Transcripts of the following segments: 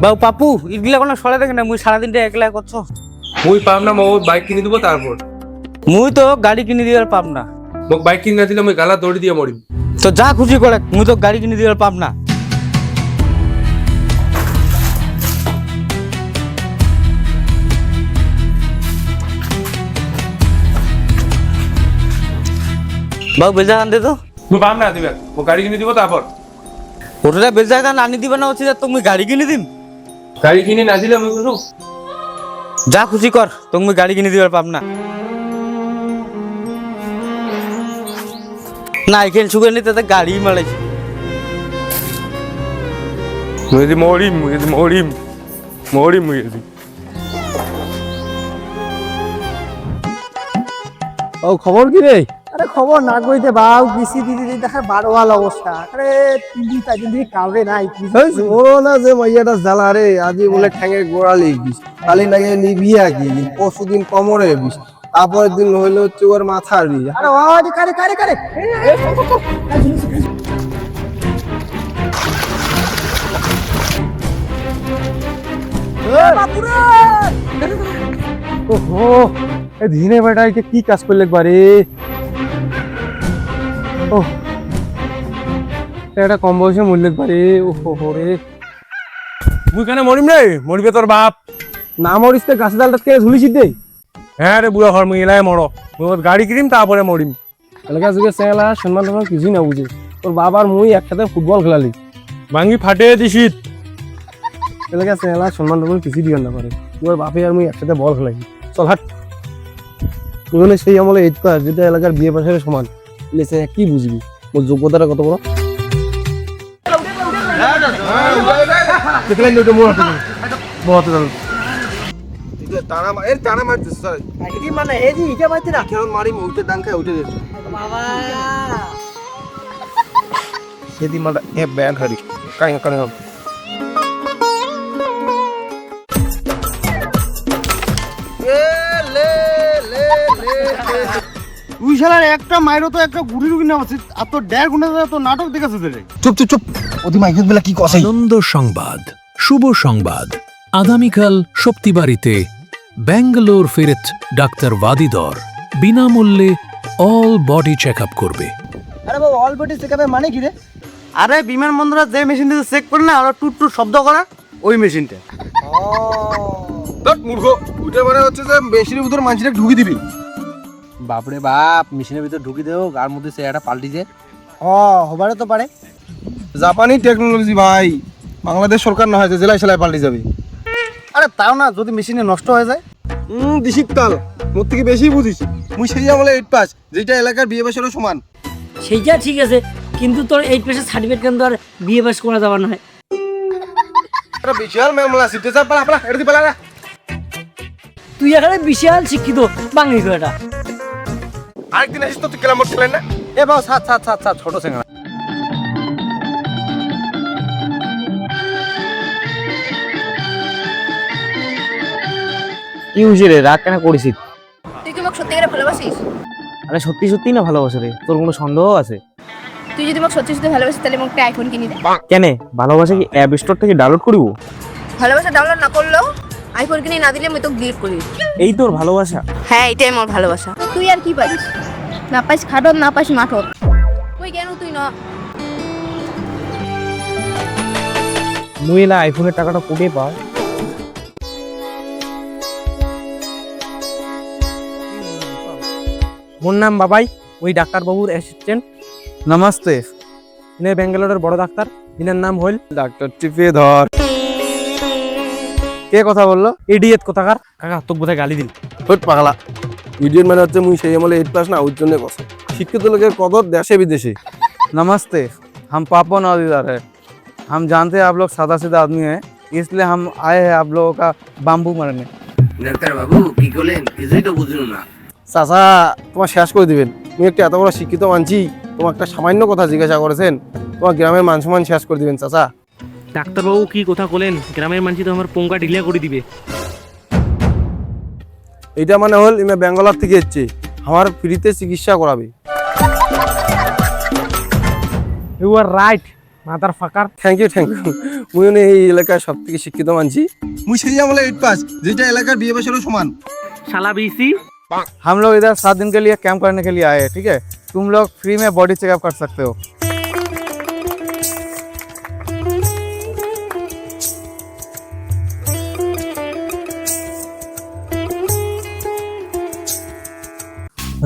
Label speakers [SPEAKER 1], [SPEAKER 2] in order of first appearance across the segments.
[SPEAKER 1] বাবু পাপু এগুলা কোনো সরে দেখে না, মুই সারাদিনটা একলা করছো।
[SPEAKER 2] মুই পাম না, মোক বাইক কিনে দিব। তারপর
[SPEAKER 1] মুই তো গাড়ি কিনে দিবার পাম না।
[SPEAKER 2] মোক বাইক কিনে না দিলে মুই গালা দৌড়ি দিয়ে মরিম।
[SPEAKER 1] তো যা খুশি করে, মুই তো গাড়ি কিনে দিবার পাম না। বাবু বেজা কান দে তো।
[SPEAKER 2] মুই পাম না দিবে, মোক গাড়ি কিনে দিব। তারপর
[SPEAKER 1] ওটা বেজা কান আনি দিবে না হচ্ছে, তুমি গাড়ি কিনে দিম।
[SPEAKER 2] গাড়ি কিনে না দিলে মুই করু
[SPEAKER 1] যা খুশি কর, তুমি গাড়ি কিনে দিবার পাম না। না এখানে সুখে নিতে গাড়ি মারাইছে।
[SPEAKER 2] মুই যদি মরিম, মুই যদি মরিম মরিম মুই যদি।
[SPEAKER 3] ও খবর কি রে? আরে খবর না কইতে বাউ কিসি দিদি দেখার বারোয়াল অবস্থা। আরে 3 4 দিন থেকে কাউরে নাই।
[SPEAKER 4] ওরো না যে মাইয়াটা জ্বালা রে, আজি বলে ঠ্যাঙের গোড়ালি বিষ, কালি লাগে নিবিয়া কি পরশুদিন কোমরে বিষ, তারপরের দিন হইলো হচ্ছে ওর মাথার বিষ।
[SPEAKER 3] আরে ও কারে কারে কারে
[SPEAKER 4] ওহো, এই দিনে বেটা এটা কি কাজ করলে একবারে। ও এটা কম বয়সে মরলে একবারে। ওহো রে,
[SPEAKER 2] মুই কেন মরিম রে? মরিবে তোর বাপ।
[SPEAKER 4] না মরিস তো গাছে ডালটা কে ঝুলিছি দে।
[SPEAKER 2] হ্যাঁ রে বুড়া ঘর, মুই এলাই মর। মুই গাড়ি কিনিম তারপরে মরিম।
[SPEAKER 4] এলাকা যুগে চেলা সম্মান টম্মান কিছুই না বুঝে। তোর বাবার মুই একসাথে ফুটবল খেলালি,
[SPEAKER 2] ভাঙি ফাটে দিছিত।
[SPEAKER 4] এলাকা চেলা সম্মান টম্মান কিছু দিও না পারে। তোর বাপে আর মুই একসাথে বল খেলালি। চল হাট। তুই হলে সেই আমলে 8 পাস, যেটা এলাকার বিয়ে পাশের সমান। লেসে কি বুঝবি ওর যোগ্যতাটা কত বড়। দেখলেন ওটা মোড় হাতে বহুত দারুণ। টানা এর টানা মারছিস স্যার।
[SPEAKER 3] এদি মানে এদি এটা মাইতে না
[SPEAKER 4] কেন মারি উঠে ডাং খায় উঠে দিয়েছে
[SPEAKER 3] বাবা।
[SPEAKER 4] সেদি মালটা এ ব্যান হারি কাই কানে।
[SPEAKER 3] তুই শালার একটা মাইরো তো একটা গুড়ি রুগি না উচিত। আর তোর 1.5 ঘন্টা ধরে তো নাটক দেখাছিস রে।
[SPEAKER 4] চুপ চুপ চুপ, ওদি মাইকের বেলা কি কসাই।
[SPEAKER 5] আনন্দ সংবাদ, শুভ সংবাদ। আগামীকাল শক্তিবাড়িতে ব্যাঙ্গালোর ফেরত ডাক্তার ওয়াদিদর বিনামূল্যে অল বডি চেক আপ করবে।
[SPEAKER 3] আরে বাবা অল বডি চেকআপের মানে কি রে? আরে বিমানবন্দরে যে মেশিন দিয়ে চেক করে না, আর টুট টুট শব্দ করা ওই মেশিনটা।
[SPEAKER 4] দট মূর্খ, ওটা মানে হচ্ছে যে মেশিনের ভিতর মানছিটা ঢুকি দিবি।
[SPEAKER 1] বাপরে বাপ, মেশিনের ভিতর ঢুকি দেও, গার মধ্যে চেহারা পাল্টি যায়।
[SPEAKER 3] হবারে তো পারে।
[SPEAKER 4] জাপানি টেকনোলজি ভাই, বাংলাদেশ সরকার না হয় যে জেলায় সেলায় পাল্টে যাবে।
[SPEAKER 3] আরে তাও না, যদি মেশিনে নষ্ট হয়ে যায়।
[SPEAKER 4] শীতকাল মোর থেকে বেশি বুঝিস। মুই সেই আমলে 8 পাস, যেটা এলাকার বিয়ে বাসেরও সমান।
[SPEAKER 6] সেইটা ঠিক আছে, কিন্তু তোর 8 পাসের সার্টিফিকেট কেন আর বিয়ে পাস করা যাবে না?
[SPEAKER 4] এটা বিশাল মামলা, সিটে যা পালা পালা, এটা দি পালা।
[SPEAKER 6] তুই এখানে বিশাল শিক্ষিত বাঙালি তো এটা।
[SPEAKER 4] আরেকদিন আসিস তো তুই কেলাম মোট খেলেন না।
[SPEAKER 1] এ বাবু সাত সাত সাত সাত ছোট সেঙ্গা। কি হয়েছে রে, রাগ কেন করেছিস?
[SPEAKER 7] তুই কি আমাকে সত্যিকারে ভালোবাসিস?
[SPEAKER 1] আরে সত্যি সত্যি না ভালোবাসে রে, তোর কোনো সন্দেহ আছে?
[SPEAKER 7] তুই যদি আমাকে সত্যি সত্যি ভালোবাসিস তাহলে আমাকে একটা আইফোন কিনে দে।
[SPEAKER 1] কেন ভালোবাসা কি অ্যাপ স্টোর থেকে ডাউনলোড করিব?
[SPEAKER 7] ভালোবাসা ডাউনলোড না করলেও আইফোন কিনে না দিলে আমি তোকে ডিলিট করে দিই।
[SPEAKER 1] এই তোর ভালোবাসা?
[SPEAKER 7] হ্যাঁ, এটাই আমার ভালোবাসা। তুই আর কি পারিস? না পাইস খাটত, না পাইস মাঠত। তুই কেন তুই না?
[SPEAKER 1] মুই এলা আইফোনের টাকাটা কোটে পাও? মোর নাম বাবাই, ওই ডাক্তারবাবুর অ্যাসিস্ট্যান্ট। নমস্তে। ইনি ব্যাঙ্গালোরের বড় ডাক্তার, ইনার নাম হইল
[SPEAKER 4] ডাক্তার টিপে ধর।
[SPEAKER 1] কে কথা বললো? ইডিয়েট কোথাকার। কাকা তোকে বোধহয় গালি দিল।
[SPEAKER 4] হট পাগলা, ইডিয়ট মানে হচ্ছে মুই সেই আমলে 8 পাস না, ওর জন্য কথা। শিক্ষিত লোকের কদর দেশে বিদেশে।
[SPEAKER 1] नमस्ते, हम पापा नौदीदार है। हम जानते हैं आप लोग सादा सीधा आदमी हैं, इसलिए हम आए हैं आप लोगों का बाम्बू मारने।
[SPEAKER 8] ডাক্তার বাবু কি করলেন? কিছুই তো বুঝলো না।
[SPEAKER 4] চাচা তোমার শেষ করে দিবেন। তুমি একটা এত বড় শিক্ষিত মানছি, তোমার একটা সামান্য কথা জিজ্ঞাসা করেছেন, তোমার গ্রামের মান সম্মান শেষ করে দিবেন চাচা।
[SPEAKER 9] ডাক্তারবাবু কি কথা বলেন? গ্রামের মানুষ তো আমার পঙ্কা ঢিলা করে দিবে।
[SPEAKER 4] এইটা মানে হল ইমে ব্যাঙ্গালোর থেকে এসছে, আমার ফ্রিতে চিকিৎসা করাবে।
[SPEAKER 1] You are right.
[SPEAKER 9] মাথার ফাঁকার।
[SPEAKER 4] থ্যাংক ইউ মুই মানে এই এলাকার সব থেকে শিক্ষিত মানছি। মুই সেই আমলে 8 পাস, যেটা এলাকার বিয়ে বয়সেরও সমান।
[SPEAKER 9] শালা বিসি।
[SPEAKER 1] हम लोग इधर 7 दिन के लिए कैंप करने के लिए आए हैं, ठीक है? तुम लोग फ्री में बॉडी चेकअप कर सकते हो।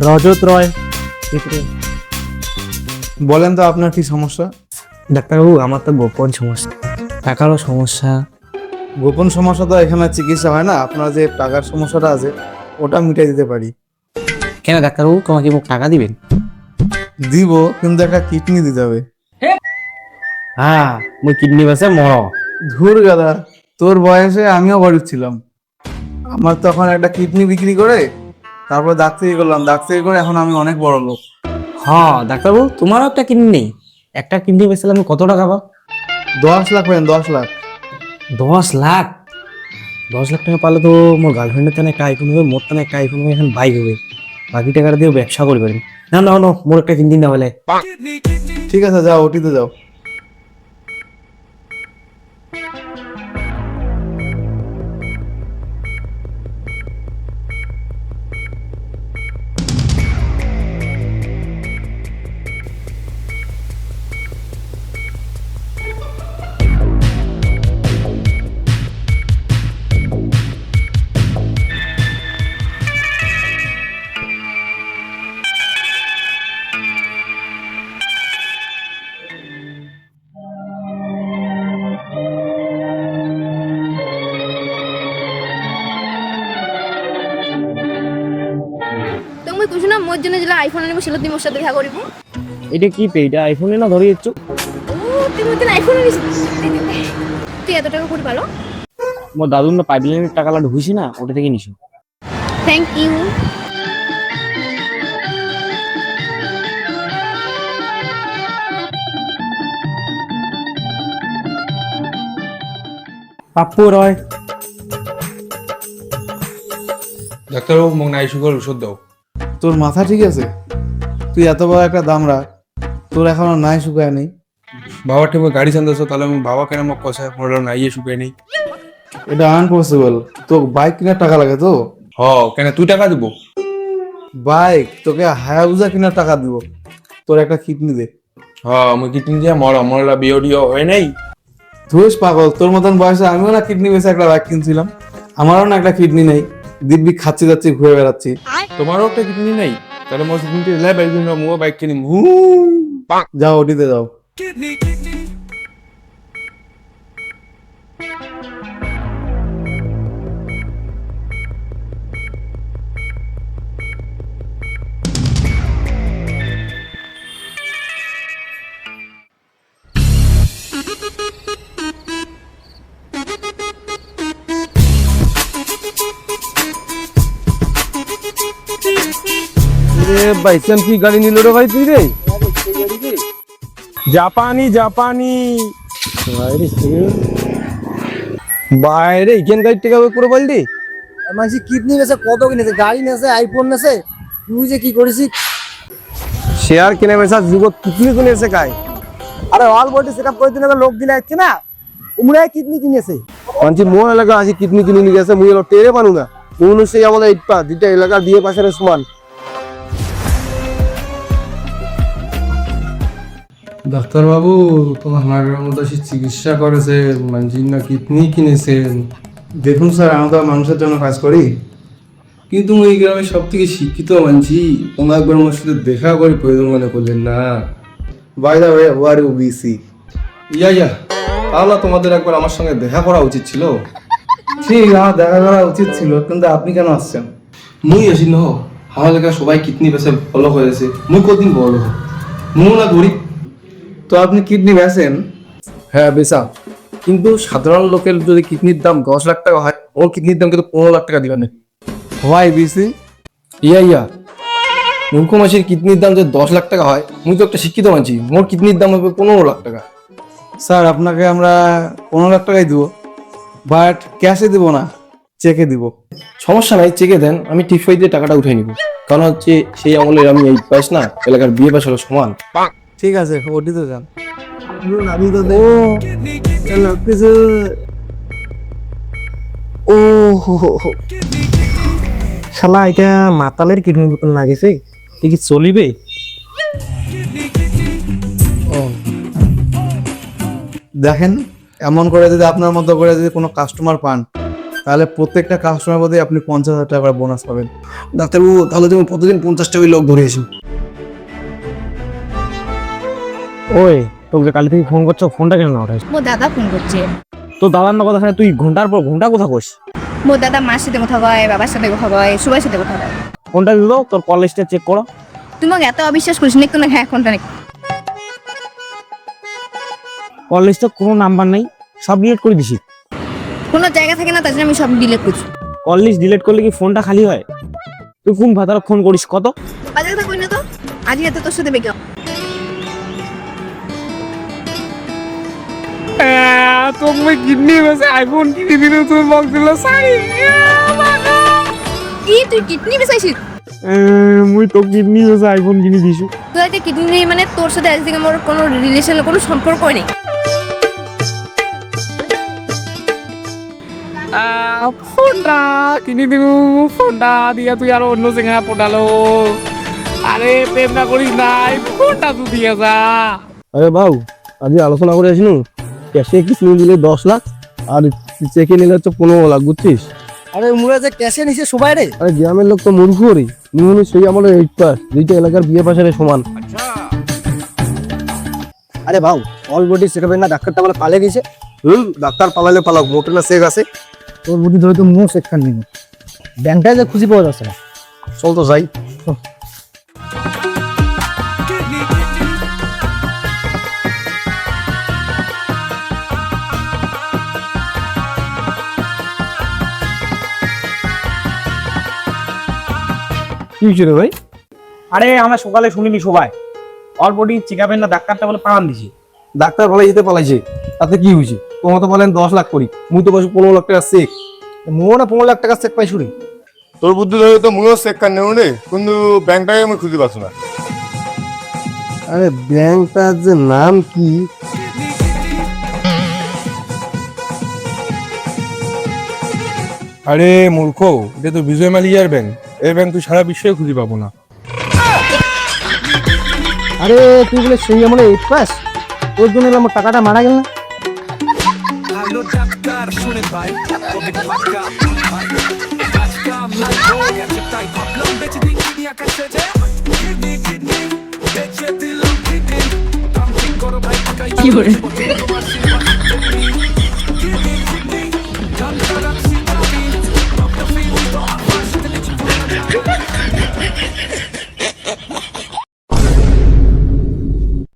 [SPEAKER 3] রজত রয়।
[SPEAKER 1] বলেন তো আপনার কি সমস্যা?
[SPEAKER 3] ডাক্তারবাবু আমার তো গোপন সমস্যা, টাকারও সমস্যা।
[SPEAKER 1] গোপন সমস্যা তো এখানে চিকিৎসা হয় না, আপনার যে টাকার সমস্যাটা আছে ওটা মিটিয়ে দিতে পারি।
[SPEAKER 3] কেন ডাক্তারবাবু, তোমাকে মুখ টাকা দিবেন?
[SPEAKER 1] দিব, কিন্তু একটা কিডনি দিতে হবে।
[SPEAKER 3] হ্যাঁ, মুই কিডনি বেচে মর।
[SPEAKER 1] ধুর গাদা, তোর বয়সে আমিও গরিব ছিলাম। আমার তখন একটা কিডনি বিক্রি করে তারপর ডাক্তারি করলাম, ডাক্তারি করে এখন আমি অনেক বড় লোক।
[SPEAKER 3] হ্যাঁ ডাক্তারবাবু, তোমারও একটা কিডনি নেই, একটা কিডনি বেচলে আমি কত টাকা পাবো?
[SPEAKER 1] 10 লাখ পেন, 10 লাখ।
[SPEAKER 3] 10 লাখ? 10 লাখ টাকা পারলে তো মোর গার্লফ্রেন্ডের তেনে একটা আইফোন হবে, মোর তেনে একটা আইফোন হবে, এখন বাইক হবে। বাকি টাকাটা দিয়ে ব্যবসা করবে। না না না, মোর একটা কিডনি না হলে।
[SPEAKER 1] ঠিক আছে, যাও ওটিতে যাও।
[SPEAKER 7] তুমি কুছ না মোর জন্য যেটা আইফোন আনিব সেটা তুমি মোর সাথে দেখা করিব।
[SPEAKER 3] এটা কি পে? এটা আইফোনে না ধরে যাচ্ছ?
[SPEAKER 7] ও তুমি মোর জন্য আইফোন আনিস? তুই এত টাকা করে পালো?
[SPEAKER 3] মোর দাদুর না পাইপলাইনের টাকা লাড হইছি না, ওটা থেকে নিছো।
[SPEAKER 7] Thank you.
[SPEAKER 3] পাপ্পু রয়।
[SPEAKER 2] ডাক্তারবাবু মোক নাই সুগার ওষুধ দাও।
[SPEAKER 1] তোর মাথা ঠিক আছে? তুই এত বড় একটা দামরা, তোর এখনো নাই শুকায় নেই।
[SPEAKER 2] বাবার ঠিক গাড়ি চান্দাছো, তাহলে আমি বাবা কেন মোক কষায় মোড় নাইয়ে শুকাই নেই।
[SPEAKER 1] এটা আনপসিবল। তো বাইক কেনার টাকা লাগে তো?
[SPEAKER 2] হ, কেন তুই টাকা দিব?
[SPEAKER 1] বাইক তোকে হায়াবুজা কেনার টাকা দিব। তোর একটা কিডনি দে।
[SPEAKER 2] হ্যাঁ, আমি কিডনি দিয়ে মরলা বিয়ে টিয়ে হয় নাই।
[SPEAKER 1] ধুস পাগল, তোর মতন বয়সে আমিও না কিডনি বেঁচে একটা বাইক কিনছিলাম। আমারও না একটা কিডনি নেই, দিব্যি খাচ্ছি যাচ্ছি ঘুরে বেড়াচ্ছি।
[SPEAKER 2] তোমারও একটা কিডনি নাই? তাহলে মোর কিডনি লাই বাইক কিনবো, মুও বাইক কিনিম।
[SPEAKER 1] যাও ওটিতে যাও।
[SPEAKER 4] বাইসান কি গাড়ি নিল রে ভাই তুই রে? জাপানি জাপানি বাইরে ইকেন গাড়ি টেকা করে বললি?
[SPEAKER 3] মানসি কিডনি বেচে কত কিনেছে, গাড়ি নেছে, আইফোন নেছে, তুই যে কি করেছিস?
[SPEAKER 4] শেয়ার কিনে বেচা যুগত কিডনি কিনেছে কাই?
[SPEAKER 3] আরে অল বডি চেকআপ করে দিলে লোক দিলে আসছে না, উমরাই কিডনি কিনেছে।
[SPEAKER 4] মানছি মোর এলাকা আছে কিডনি কিনে নিয়ে গেছে, মুই এলো টেরে পানু না। মুই সেই আমলে 8 পাস, যেটা এলাকার বিয়ে পাশের সমান।
[SPEAKER 2] ডাক্তারবাবু, তোমার মায়ের মতো সে চিকিৎসা করেছে, মানছি না কিডনি কিনেছেন।
[SPEAKER 1] দেখুন স্যার, আমি তো মানুষের জন্য কাজ করি।
[SPEAKER 2] কিন্তু এই গ্রামে সব থেকে শিক্ষিত মানছি, তোমার একবার আমার সাথে দেখা করে প্রয়োজন মনে করলেন না।
[SPEAKER 1] By the way, who are you BC?
[SPEAKER 2] Yeah তাহলে তোমাদের একবার আমার সঙ্গে দেখা করা উচিত ছিল।
[SPEAKER 1] ঠিক, আমার দেখা করা উচিত ছিল, কিন্তু আপনি কেন আসছেন?
[SPEAKER 2] মুই আসি ন, আমার এলাকায় সবাই কিডনি বেছে ভালো হয়েছে, মুই কদিন বড় মুই না গরিব।
[SPEAKER 1] তো আপনি কিডনি বেচেন?
[SPEAKER 4] হ্যাঁ বেচা, কিন্তু সাধারণ লোকের যদি কিডনির দাম 10 লাখ টাকা হয়, ওর কিডনির দাম কিন্তু 15 লাখ টাকা দিবেন।
[SPEAKER 1] Why BC?
[SPEAKER 4] ইয়া মুখ্য মাসির কিডনির দাম যদি 10 লাখ টাকা হয়, মুই তো একটা শিক্ষিত মানছি, মোর কিডনির দাম হবে 15 লাখ টাকা।
[SPEAKER 1] স্যার, আপনাকে আমরা 15 লাখ টাকাই দিব, বাট ক্যাশে দিব না, চেকে দিব।
[SPEAKER 4] সমস্যা নাই, চেকে দেন, আমি টিফাই দিয়ে টাকাটা উঠে নিব। কারণ হচ্ছে সেই আমলের আমি 8 পাস না, এলাকার বিয়ে পাশ হলো সমান।
[SPEAKER 1] ঠিক আছে, ওটিতে যান।
[SPEAKER 4] আমি তো লাগতেছে।
[SPEAKER 3] ও হো হো হো। শালা এটা মাতালের কিডনির মতন লাগেছে, এ কি চলিবে?
[SPEAKER 1] দেখেন, এমন করে যদি আপনার মতো করে যদি কোনো কাস্টমার পান, তাহলে প্রত্যেকটা কাস্টমার প্রতি আপনি 50,000 টাকা করে বোনাস পাবেন।
[SPEAKER 4] ডাক্তারবাবু, তাহলে তুমি প্রতিদিন 50টা ওই লোক ধরে এসো।
[SPEAKER 3] ওই তোকে যে কালি থেকে ফোন করছো, ফোনটা কেন না ওঠাস?
[SPEAKER 7] মোর দাদা ফোন করছে।
[SPEAKER 3] তো দাদার না কথা শুনে তুই ঘন্টার পর ঘন্টা কথা কইস।
[SPEAKER 7] মোর দাদা মার সাথে কথা কয়, বাবার সাথে কথা কয়, সবার সাথে কথা কয়।
[SPEAKER 3] ফোনটা দিল, তোর কল লিস্টে চেক করো।
[SPEAKER 7] তুই আমাকে এত অবিশ্বাস করিস নাকি? না হ্যাঁ কোনটা নাকি?
[SPEAKER 3] কল লিস্টে কোনো নাম্বার নেই, সব ডিলিট করে দিছি।
[SPEAKER 7] কোনো জায়গা থাকে না, তার জন্য আমি সব ডিলিট করছি।
[SPEAKER 3] কল লিস্ট ডিলিট করলে কি ফোনটা খালি হয়? তুই কোন ভাতারা ফোন করিস কত?
[SPEAKER 7] বাজারে থাকবি না তো? আজকে এত তোর সাথে বেকার।
[SPEAKER 3] তুমি কিডনি বেঁচে আইফোন কিনে দিলে তুমি বলছিল সারি।
[SPEAKER 7] কি তুই কিডনি বেচাইছিস?
[SPEAKER 3] মুই তো কিডনি বেঁচে আইফোন কিনে দিছি।
[SPEAKER 7] তুই একটা কিডনি মানে তোর সাথে আজ থেকে আমার কোনো রিলেশন, কোনো সম্পর্ক নেই।
[SPEAKER 3] ফোনটা কিনে দিব, ফোনটা দিয়া তুই আর অন্য জায়গায় পটালো। আরে প্রেম না করিস নাই, ফোনটা তুই দিয়ে যা।
[SPEAKER 4] আরে বাবু, আজকে আলোচনা করে আসিনু, ক্যাশে কিডনি দিলে 10 লাখ আর চেকে নিলে হচ্ছে 15 লাখ, বুঝছিস?
[SPEAKER 3] আরে মুরা যে ক্যাশে নিছে সবাই রে।
[SPEAKER 4] আরে গ্রামের লোক তো মূর্খ রে, নিউনি সেই আমলে 8 পাস, যেটা এলাকার বিয়ে পাশের সমান।
[SPEAKER 3] আরে ভাও, অলরেডি চেকআপের না ডাক্তারটা বলে পালে গেছে।
[SPEAKER 4] ডাক্তার পালালে পালাক, মোটে না সেক আছে।
[SPEAKER 3] তোর বুদ্ধি ধরে তো মুখ সেখান নিন, ব্যাংকটায় যে খুঁজে পাওয়া যাচ্ছে না।
[SPEAKER 4] চল তো যাই।
[SPEAKER 3] কি হয়েছে রে ভাই? আরে আমরা সকালে শুনিনি সবাই অলরেডি চেকআপের না ডাক্তারটা বলে পালান দিছি।
[SPEAKER 4] ডাক্তার পালাই যেতে পালাইছে, তাতে কি হয়েছে? তোমার তো বলেন 10 লাখ করি, মুই তো পাইছি 15 লাখ টাকা চেক।
[SPEAKER 3] মোর না 15 লাখ টাকা চেক পাইছু রে।
[SPEAKER 10] তোর বুদ্ধি ধরে তো মুও চেক কার নেব রে, কিন্তু ব্যাংকটাকে আমি খুঁজে পাচ্ছি না।
[SPEAKER 4] আরে ব্যাংকটার যে নাম কি?
[SPEAKER 10] আরে মূর্খ, এটা তো বিজয় মালিয়ার ব্যাংক। এই ব্যাংক তুই সারা বিশ্বে খুঁজে পাবো না।
[SPEAKER 3] আরে তুই বলে সেই আমলে 8 পাস, তোর জন্য আমার টাকাটা মারা গেল না।
[SPEAKER 7] কি করে?